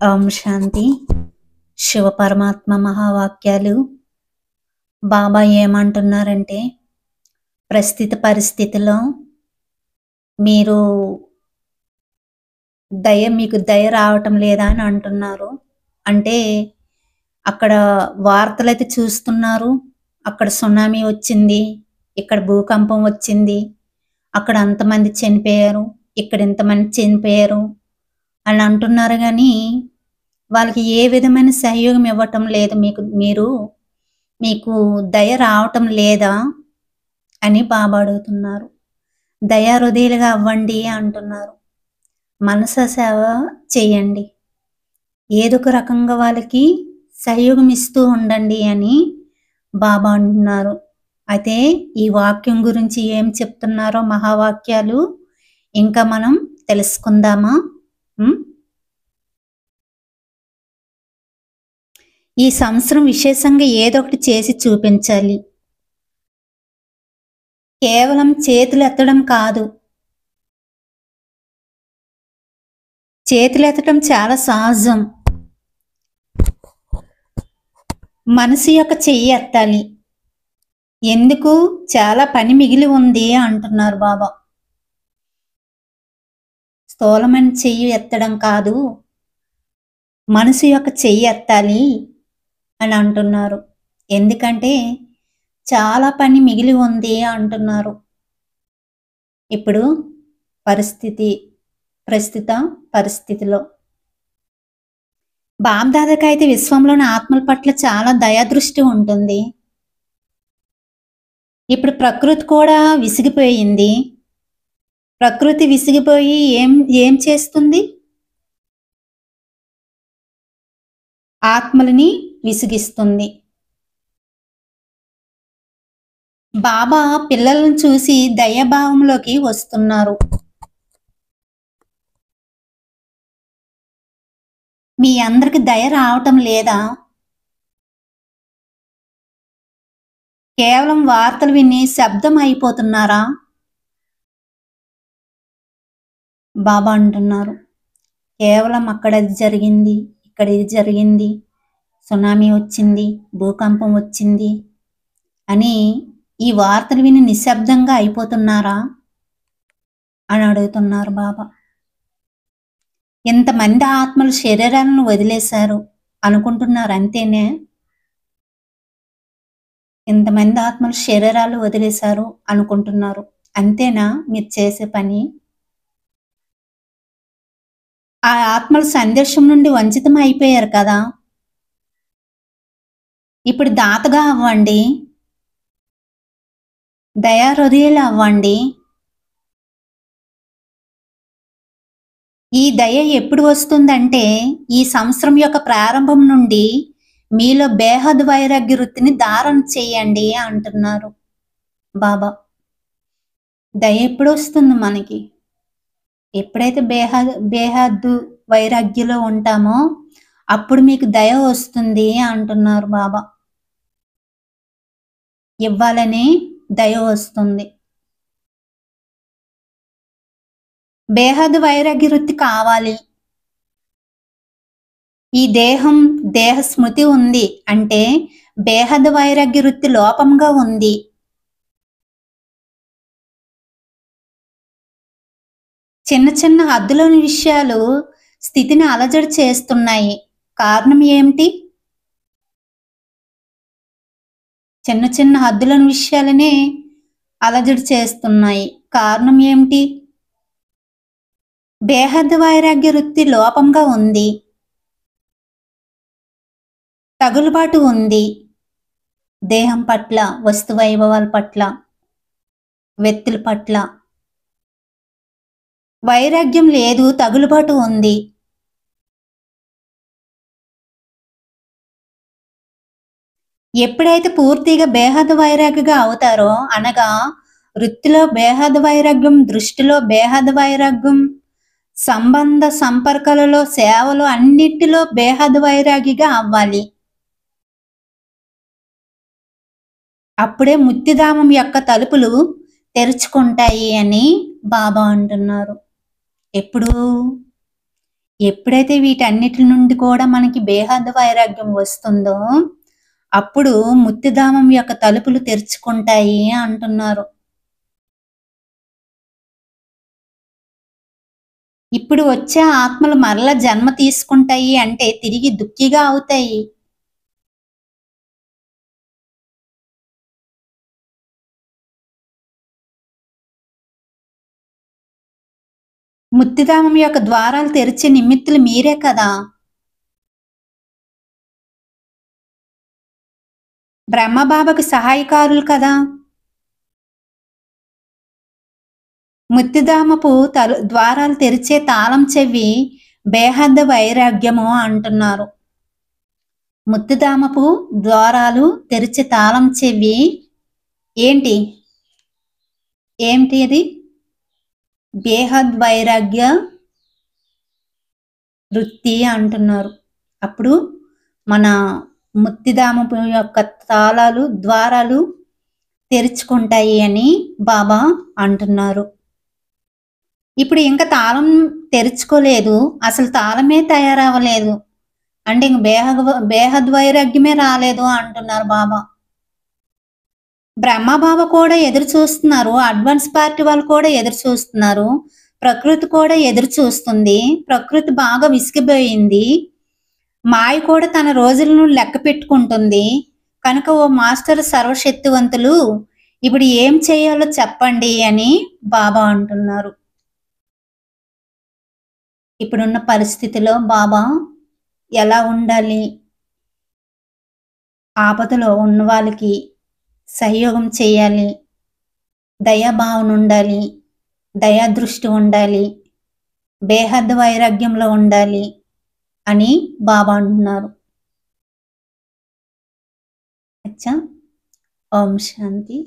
ఓం శాంతి. శివపరమాత్మ మహావాక్యాలు. బాబా ఏమంటున్నారంటే, ప్రస్తుత పరిస్థితిలో మీరు మీకు దయ రావటం లేదా అని అంటున్నారు. అంటే అక్కడ వార్తలైతే చూస్తున్నారు. అక్కడ సునామీ వచ్చింది, ఇక్కడ భూకంపం వచ్చింది, అక్కడ అంతమంది చనిపోయారు, ఇక్కడ ఇంతమంది చనిపోయారు అని అంటున్నారు. కానీ వాళ్ళకి ఏ విధమైన సహయోగం ఇవ్వటం లేదు. మీకు దయ రావటం లేదా అని బాబా అడుగుతున్నారు. దయా హృదయులుగా అవ్వండి అంటున్నారు. మనస సేవ చేయండి, ఏదొక రకంగా వాళ్ళకి సహయోగం ఇస్తూ ఉండండి అని బాబా అంటున్నారు. అయితే ఈ వాక్యం గురించి ఏం చెప్తున్నారో మహావాక్యాలు ఇంకా మనం తెలుసుకుందామా? ఈ సంవత్సరం విశేషంగా ఏదో ఒకటి చేసి చూపించాలి. కేవలం చేతులు ఎత్తడం కాదు. చేతులు ఎత్తడం చాలా సహజం. మనసు యొక్క చెయ్యి ఎత్తాలి. ఎందుకు? చాలా పని మిగిలి ఉంది అంటున్నారు బాబా. స్థూలమైన చెయ్యి ఎత్తడం కాదు, మనసు యొక్క చెయ్యి ఎత్తాలి అని అంటున్నారు. ఎందుకంటే చాలా పని మిగిలి ఉంది అంటున్నారు. ఇప్పుడు ప్రస్తుత పరిస్థితిలో బాబ్దాదాకైతే విశ్వంలోని ఆత్మల పట్ల చాలా దయాదృష్టి ఉంటుంది. ఇప్పుడు ప్రకృతి కూడా విసిగిపోయింది. ప్రకృతి విసిగిపోయి ఏం చేస్తుంది? ఆత్మలని విసిగిస్తుంది. బాబా పిల్లలను చూసి దయాభావంలోకి వస్తున్నారు. మీ అందరికి దయ రావటం లేదా? కేవలం వార్తలు విని శబ్దం అయిపోతున్నారా? బాబా అంటున్నారు, కేవలం అక్కడ అది జరిగింది, ఇక్కడ ఇది జరిగింది, సునామీ వచ్చింది, భూకంపం వచ్చింది అని ఈ వార్తలు విని నిశ్శబ్దంగా అయిపోతున్నారా అని అడుగుతున్నారు బాబా. ఇంతమంది ఆత్మలు శరీరాలను వదిలేశారు అనుకుంటున్నారు, అంతేనే? ఇంతమంది ఆత్మలు శరీరాలు వదిలేశారు అనుకుంటున్నారు, అంతేనా మీరు చేసే పని? ఆ ఆత్మల సందేశం నుండి వంచితం అయిపోయారు కదా. ఇప్పుడు దాతగా అవ్వండి, దయా హృదయాలు అవ్వండి. ఈ దయ ఎప్పుడు వస్తుందంటే ఈ సంవత్సరం యొక్క ప్రారంభం నుండి మీలో బేహద్ వైరాగ్య వృత్తిని ధారణ చేయండి అంటున్నారు బాబా. దయ ఎప్పుడు వస్తుంది మనకి? ఎప్పుడైతే బేహద్దు వైరాగ్యలో ఉంటామో అప్పుడు మీకు దయ వస్తుంది అంటున్నారు బాబా. ఇవ్వాలని దయ వస్తుంది. బేహద్ వైరాగ్య వృత్తి కావాలి. ఈ దేహ స్మృతి ఉంది అంటే బేహద్ వైరాగ్య వృత్తి లోపంగా ఉంది. చిన్న చిన్న హద్దులోని విషయాలు స్థితిని అలజడి చేస్తున్నాయి. కారణం ఏమిటి? చిన్న చిన్న హద్దులోని విషయాలనే అలజడి చేస్తున్నాయి. కారణం ఏమిటి? బేహద్ వైరాగ్య వృత్తి లోపంగా ఉంది, తగులుబాటు ఉంది. దేహం పట్ల, వస్తు వైభవాల పట్ల, వ్యక్తుల పట్ల వైరాగ్యం లేదు, తగులుబాటు ఉంది. ఎప్పుడైతే పూర్తిగా బేహద్ వైరాగ్యగా అవుతారో, అనగా వృత్తిలో బేహద్ వైరాగ్యం, దృష్టిలో బేహద్ వైరాగ్యం, సంబంధ సంపర్కాలలో, సేవలు అన్నిటిలో బేహద్ వైరాగిగా అవ్వాలి. అప్పుడే ముక్తిధామం యొక్క తలుపులు తెరుచుకుంటాయి అని బాబా అంటున్నారు. ఎప్పుడు? ఎప్పుడైతే వీటన్నిటి నుండి కూడా మనకి బేహద్దు వైరాగ్యం వస్తుందో, అప్పుడు ముక్తిధామం యొక్క తలుపులు తెరుచుకుంటాయి అంటున్నారు. ఇప్పుడు వచ్చే ఆత్మలు మరల జన్మ తీసుకుంటాయి అంటే తిరిగి దుఃఖిగా అవుతాయి. ముక్తిధామం యొక్క ద్వారాలు తెరిచే నిమిత్తులు మీరే కదా! బ్రహ్మబాబాకు సహాయకారులు కదా! ముక్తిధామపు ద్వారాలు తెరిచే తాళం చెవి బేహద్దు వైరాగ్యము అంటున్నారు. ముక్తిధామపు ద్వారాలు తెరిచే తాళం చెవి ఏంటి? ఏమిటి అది? బేహద్ వైరాగ్య వృత్తి అంటున్నారు. అప్పుడు మన ముక్తిధామపు యొక్క ద్వారాలు తెరుచుకుంటాయి అని బాబా అంటున్నారు. ఇప్పుడు ఇంకా తాళం తెరుచుకోలేదు, అసలు తాళమే తయారవ్వలేదు అంటే ఇంక బేహద్ వైరాగ్యమే రాలేదు అంటున్నారు బాబా. బ్రహ్మబాబా కూడా ఎదురు చూస్తున్నారు, అడ్వాన్స్ పార్టీ వాళ్ళు కూడా ఎదురు చూస్తున్నారు, ప్రకృతి కూడా ఎదురు చూస్తుంది. ప్రకృతి బాగా విసిగిపోయింది, మాయ కూడా తన రోజులను లెక్క పెట్టుకుంటుంది. కనుక ఓ మాస్టర్ సర్వశక్తివంతులు, ఇప్పుడు ఏం చేయాలో చెప్పండి అని బాబా అంటున్నారు. ఇప్పుడున్న పరిస్థితిలో బాబా ఎలా ఉండాలి, ఆపదలో ఉన్న వాళ్ళకి సహయోగం చేయాలి, దయాభావన ఉండాలి, దయాదృష్టి ఉండాలి, బేహద్దు వైరాగ్యంలో ఉండాలి అని బాబా అంటున్నారు. అచ్చా, ఓం శాంతి.